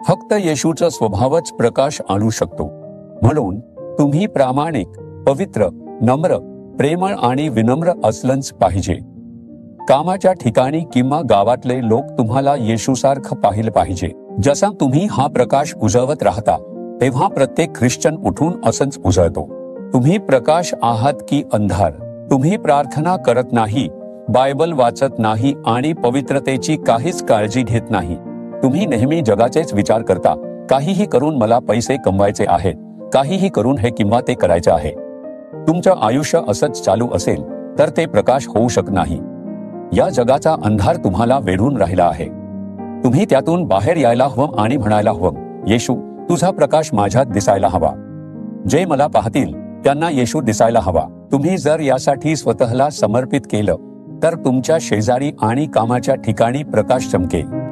फक्त येशूचा स्वभावच प्रकाश आणू शकतो. म्हणून तुम्ही प्रामाणिक, पवित्र, नम्र, प्रेमळ आणि विनम्र असलंच पाहिजे. कामाच्या ठिकाणी किंवा गावातले लोक तुम्हाला येशूसारखं पाहिलं पाहिजे. जसा तुम्ही हा प्रकाश उजळवत राहता तेव्हा प्रत्येक ख्रिश्चन उठून असंच उजळतो. तुम्ही प्रकाश आहात की अंधार? तुम्ही प्रार्थना करत नाही, बायबल वाचत नाही आणि पवित्रतेची काहीच काळजी घेत नाही. तुम्ही नेहमी जगाचेच विचार करता. काहीही करून मला पैसे कमवायचे आहेत, काहीही करून हे किंवा ते करायचे आहे. तुमचं आयुष्य असंच चालू असेल तर ते प्रकाश होऊ शकत नाही. या जगाचा अंधार तुम्हाला वेढून राहिला आहे. तुम्ही त्यातून बाहेर यायला हवं आणि म्हणायला हवं, येशू, तुझा प्रकाश माझ्यात दिसायला हवा. जे मला पाहतील त्यांना येशू दिसायला हवा. तुम्ही जर यासाठी स्वतःला समर्पित केलं तर तुमच्या शेजारी आणि कामाच्या ठिकाणी प्रकाश चमकेल.